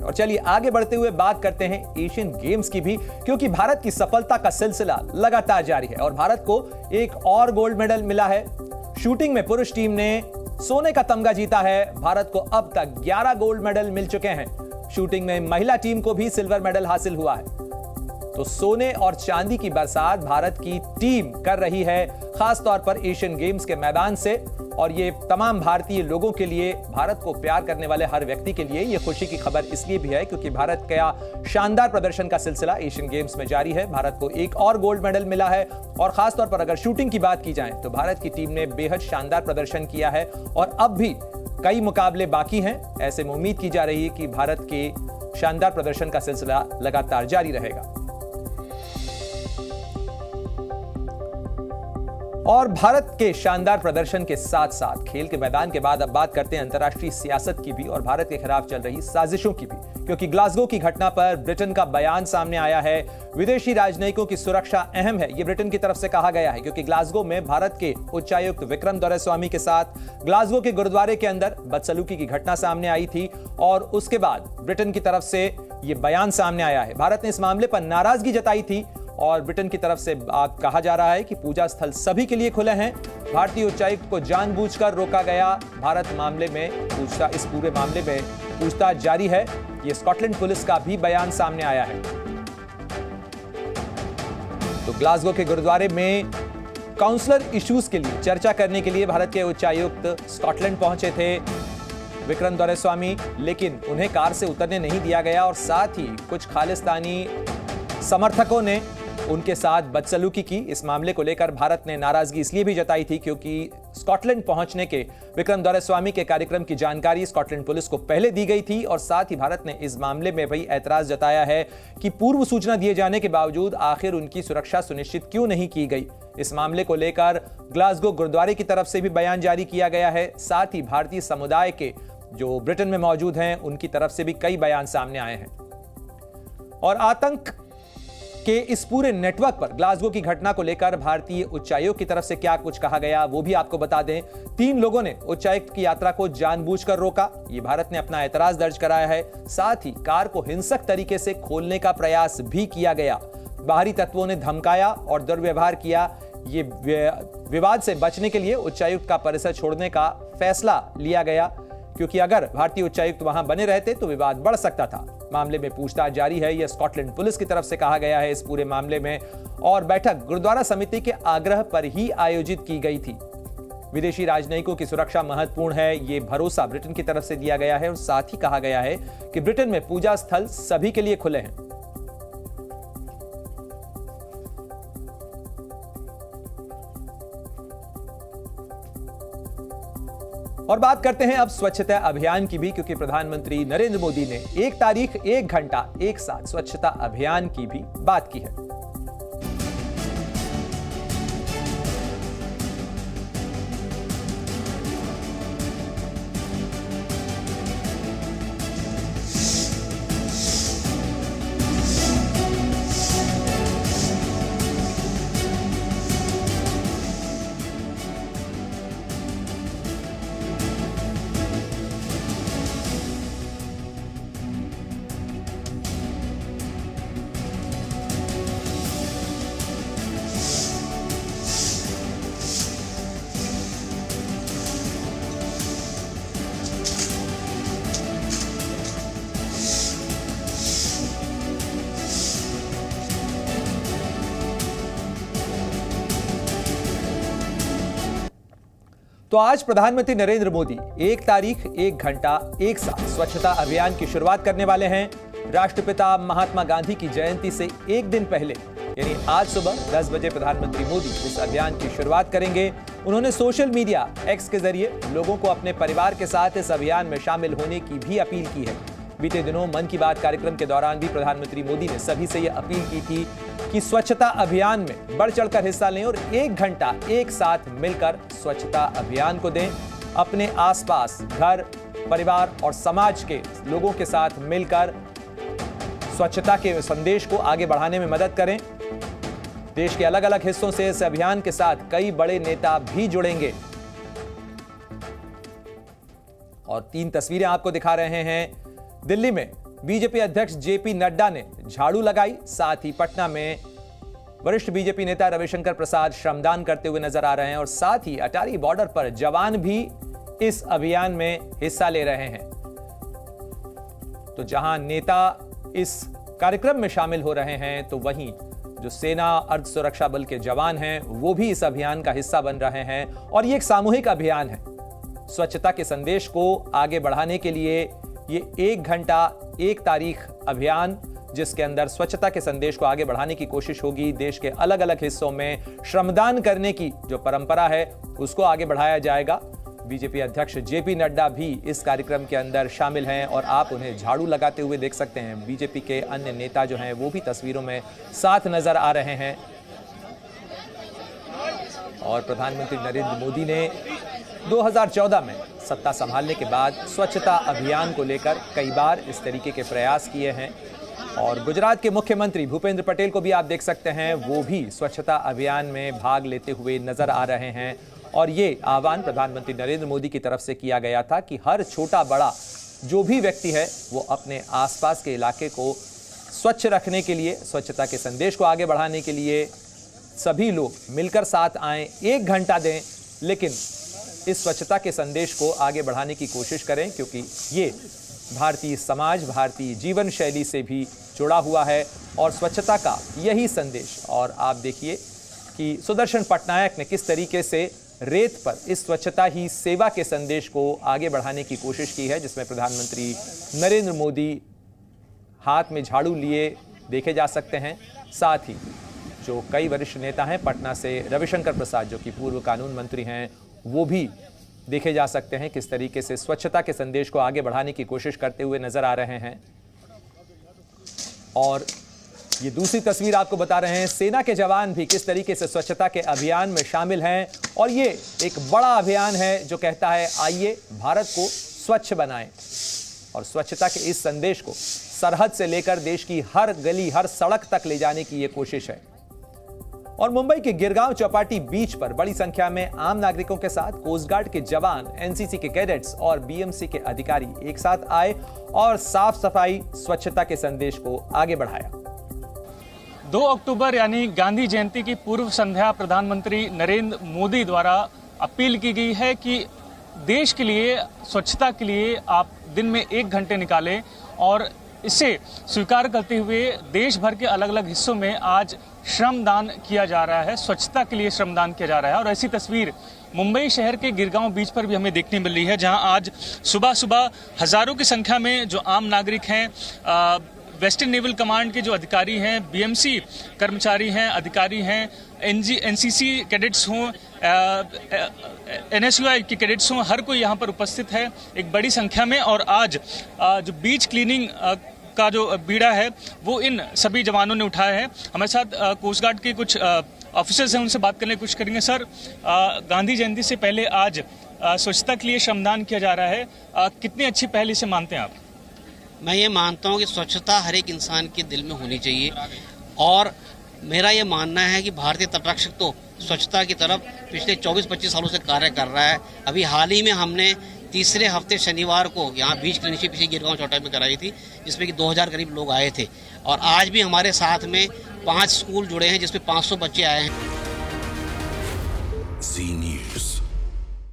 और चलिए आगे बढ़ते हुए बात करते हैं एशियन गेम्स की भी, क्योंकि भारत की सफलता का सिलसिला लगातार जारी है और भारत को एक और गोल्ड मेडल मिला है। शूटिंग में पुरुष टीम ने सोने का तमगा जीता है। भारत को अब तक 11 गोल्ड मेडल मिल चुके हैं। शूटिंग में महिला टीम को भी सिल्वर मेडल हासिल हुआ है। तो सोने और चांदी की बरसात भारत की टीम कर रही है, खासतौर पर एशियन गेम्स के मैदान से। और ये तमाम भारतीय लोगों के लिए, भारत को प्यार करने वाले हर व्यक्ति के लिए ये खुशी की खबर इसलिए भी है क्योंकि भारत का शानदार प्रदर्शन का सिलसिला एशियन गेम्स में जारी है। भारत को एक और गोल्ड मेडल मिला है और खासतौर पर अगर शूटिंग की बात की जाए तो भारत की टीम ने बेहद शानदार प्रदर्शन किया है और अब भी कई मुकाबले बाकी हैं। ऐसे में उम्मीद की जा रही है कि भारत के शानदार प्रदर्शन का सिलसिला लगातार जारी रहेगा। और भारत के शानदार प्रदर्शन के साथ साथ खेल के मैदान के बाद अब बात करते हैं अंतर्राष्ट्रीय सियासत की भी और भारत के खिलाफ चल रही साजिशों की भी, क्योंकि ग्लासगो की घटना पर ब्रिटेन का बयान सामने आया है। विदेशी राजनयिकों की सुरक्षा अहम है, यह ब्रिटेन की तरफ से कहा गया है, क्योंकि ग्लासगो में भारत के उच्चायुक्त विक्रम दोरैस्वामी के साथ ग्लासगो के गुरुद्वारे के अंदर बदसलूकी की घटना सामने आई थी और उसके बाद ब्रिटेन की तरफ से यह बयान सामने आया है। भारत ने इस मामले पर नाराजगी जताई थी और ब्रिटेन की तरफ से कहा जा रहा है कि पूजा स्थल सभी के लिए खुले हैं। भारतीय उच्चायुक्त को जानबूझकर रोका गया। भारत मामले में इस पूरे मामले में पूछताछ जारी है। यह स्कॉटलैंड पुलिस का भी बयान सामने आया है। तो ग्लासगो के गुरुद्वारे में काउंसलर इश्यूज के लिए चर्चा करने के लिए भारत के उच्चायुक्त स्कॉटलैंड पहुंचे थे विक्रम दोरैस्वामी, लेकिन उन्हें कार से उतरने नहीं दिया गया और साथ ही कुछ खालिस्तानी समर्थकों ने उनके साथ बदसलूकी की। इस मामले को लेकर भारत ने नाराजगी इसलिए भी जताई थी क्योंकि स्कॉटलैंड पहुंचने के विक्रम दोरैस्वामी के कार्यक्रम की जानकारी स्कॉटलैंड पुलिस को पहले दी गई थी और साथ ही भारत ने इस मामले में भी ऐतराज जताया है कि पूर्व सूचना दिए जाने के बावजूद आखिर उनकी सुरक्षा सुनिश्चित क्यों नहीं की गई। इस मामले को लेकर ग्लासगो गुरुद्वारे की तरफ से भी बयान जारी किया गया है। साथ ही भारतीय समुदाय के जो ब्रिटेन में मौजूद हैं उनकी तरफ से भी कई बयान सामने आए हैं। और आतंक के इस पूरे नेटवर्क पर ग्लासगो की घटना को लेकर भारतीय उच्चायोग की तरफ से क्या कुछ कहा गया वो भी आपको बता दें। 3 लोगों ने उच्चायुक्त की यात्रा को जानबूझकर रोका, ये भारत ने अपना ऐतराज दर्ज कराया है। साथ ही कार को हिंसक तरीके से खोलने का प्रयास भी किया गया। बाहरी तत्वों ने धमकाया और दुर्व्यवहार किया। ये विवाद से बचने के लिए उच्चायुक्त का परिसर छोड़ने का फैसला लिया गया, क्योंकि अगर भारतीय उच्चायुक्त वहां बने रहते तो विवाद बढ़ सकता था। मामले में पूछताछ जारी है, यह स्कॉटलैंड पुलिस की तरफ से कहा गया है इस पूरे मामले में। और बैठक गुरुद्वारा समिति के आग्रह पर ही आयोजित की गई थी। विदेशी राजनयिकों की सुरक्षा महत्वपूर्ण है, यह भरोसा ब्रिटेन की तरफ से दिया गया है और साथ ही कहा गया है कि ब्रिटेन में पूजा स्थल सभी के लिए खुले हैं। और बात करते हैं अब स्वच्छता अभियान की भी, क्योंकि प्रधानमंत्री नरेंद्र मोदी ने 1 तारीख 1 घंटा एक साथ स्वच्छता अभियान की भी बात की है। तो आज प्रधानमंत्री नरेंद्र मोदी 1 तारीख 1 घंटा एक साथ स्वच्छता अभियान की शुरुआत करने वाले हैं। राष्ट्रपिता महात्मा गांधी की जयंती से एक दिन पहले यानी आज सुबह 10 बजे प्रधानमंत्री मोदी इस अभियान की शुरुआत करेंगे। उन्होंने सोशल मीडिया एक्स के जरिए लोगों को अपने परिवार के साथ इस अभियान में शामिल होने की भी अपील की है। बीते दिनों मन की बात कार्यक्रम के दौरान भी प्रधानमंत्री मोदी ने सभी से यह अपील की थी कि स्वच्छता अभियान में बढ़ चढ़कर हिस्सा लें और 1 घंटा एक साथ मिलकर स्वच्छता अभियान को दें। अपने आसपास, घर, परिवार और समाज के लोगों के साथ मिलकर स्वच्छता के संदेश को आगे बढ़ाने में मदद करें। देश के अलग अलग हिस्सों से इस अभियान के साथ कई बड़े नेता भी जुड़ेंगे। और 3 तस्वीरें आपको दिखा रहे हैं। दिल्ली में बीजेपी अध्यक्ष जेपी नड्डा ने झाड़ू लगाई। साथ ही पटना में वरिष्ठ बीजेपी नेता रविशंकर प्रसाद श्रमदान करते हुए नजर आ रहे हैं और साथ ही अटारी बॉर्डर पर जवान भी इस अभियान में हिस्सा ले रहे हैं। तो जहां नेता इस कार्यक्रम में शामिल हो रहे हैं, तो वहीं जो सेना अर्ध सुरक्षा बल के जवान हैं वो भी इस अभियान का हिस्सा बन रहे हैं। और ये एक सामूहिक अभियान है। स्वच्छता के संदेश को आगे बढ़ाने के लिए ये 1 घंटा 1 तारीख अभियान, जिसके अंदर स्वच्छता के संदेश को आगे बढ़ाने की कोशिश होगी। देश के अलग अलग हिस्सों में श्रमदान करने की जो परंपरा है उसको आगे बढ़ाया जाएगा। बीजेपी अध्यक्ष जेपी नड्डा भी इस कार्यक्रम के अंदर शामिल हैं और आप उन्हें झाड़ू लगाते हुए देख सकते हैं। बीजेपी के अन्य नेता जो हैं वो भी तस्वीरों में साथ नजर आ रहे हैं। और प्रधानमंत्री नरेंद्र मोदी ने 2014 में सत्ता संभालने के बाद स्वच्छता अभियान को लेकर कई बार इस तरीके के प्रयास किए हैं। और गुजरात के मुख्यमंत्री भूपेंद्र पटेल को भी आप देख सकते हैं, वो भी स्वच्छता अभियान में भाग लेते हुए नजर आ रहे हैं। और ये आह्वान प्रधानमंत्री नरेंद्र मोदी की तरफ से किया गया था कि हर छोटा बड़ा जो भी व्यक्ति है वो अपने आसपास के इलाके को स्वच्छ रखने के लिए, स्वच्छता के संदेश को आगे बढ़ाने के लिए सभी लोग मिलकर साथ आएं, 1 घंटा दें, लेकिन इस स्वच्छता के संदेश को आगे बढ़ाने की कोशिश करें, क्योंकि ये भारतीय समाज, भारतीय जीवन शैली से भी जुड़ा हुआ है और स्वच्छता का यही संदेश। और आप देखिए कि सुदर्शन पटनायक ने किस तरीके से रेत पर इस स्वच्छता ही सेवा के संदेश को आगे बढ़ाने की कोशिश की है, जिसमें प्रधानमंत्री नरेंद्र मोदी हाथ में झाड़ू लिए देखे जा सकते हैं। साथ ही जो कई वरिष्ठ नेता हैं, पटना से रविशंकर प्रसाद जो कि पूर्व कानून मंत्री हैं, वो भी देखे जा सकते हैं किस तरीके से स्वच्छता के संदेश को आगे बढ़ाने की कोशिश करते हुए नजर आ रहे हैं। और ये दूसरी तस्वीर आपको बता रहे हैं, सेना के जवान भी किस तरीके से स्वच्छता के अभियान में शामिल हैं। और ये एक बड़ा अभियान है जो कहता है आइए भारत को स्वच्छ बनाएं। और स्वच्छता के इस संदेश को सरहद से लेकर देश की हर गली, हर सड़क तक ले जाने की ये कोशिश है। और मुंबई के गिरगांव चौपाटी बीच पर बड़ी संख्या में आम नागरिकों के साथ कोस्ट गार्ड के जवान, एनसीसी के कैडेट्स और बीएमसी के अधिकारी एक साथ आए और साफ सफाई, स्वच्छता के संदेश को आगे बढ़ाया। 2 अक्टूबर यानी गांधी जयंती की पूर्व संध्या प्रधानमंत्री नरेंद्र मोदी द्वारा अपील की गई है कि देश के लिए, स्वच्छता के लिए आप दिन में 1 घंटे निकालें। और इसे स्वीकार करते हुए देश भर के अलग अलग हिस्सों में आज श्रमदान किया जा रहा है, स्वच्छता के लिए श्रमदान किया जा रहा है। और ऐसी तस्वीर मुंबई शहर के गिरगांव बीच पर भी हमें देखने मिल रही है, जहां आज सुबह सुबह हजारों की संख्या में जो आम नागरिक हैं, वेस्टर्न नेवल कमांड के जो अधिकारी हैं, बीएमसी कर्मचारी हैं, अधिकारी हैं, एनसीसी कैडेट्स हों, एनएसयूआई के कैडेट्स हों, हर कोई यहाँ पर उपस्थित है एक बड़ी संख्या में। और आज जो बीच क्लीनिंग का जो बीड़ा है वो इन सभी जवानों ने उठाया है। हमारे साथ कोस्ट गार्ड के कुछ ऑफिसर्स हैं, उनसे बात करने की कोशिश करेंगे। सर, गांधी जयंती से पहले आज स्वच्छता के लिए श्रमदान किया जा रहा है, कितनी अच्छी पहल इसे मानते हैं आप? मैं ये मानता हूँ कि स्वच्छता हर एक इंसान के दिल में होनी चाहिए। और मेरा ये मानना है कि भारतीय तटरक्षक तो स्वच्छता की तरफ पिछले 24-25 सालों से कार्य कर रहा है। अभी हाल ही में हमने तीसरे हफ्ते शनिवार को यहाँ बीच क्लिनिक पीछे गिरगांव चौटाई में कराई थी, जिसमें कि 2000 करीब लोग आए थे। और आज भी हमारे साथ में 5 स्कूल जुड़े हैं जिसमें 500 बच्चे आए हैं।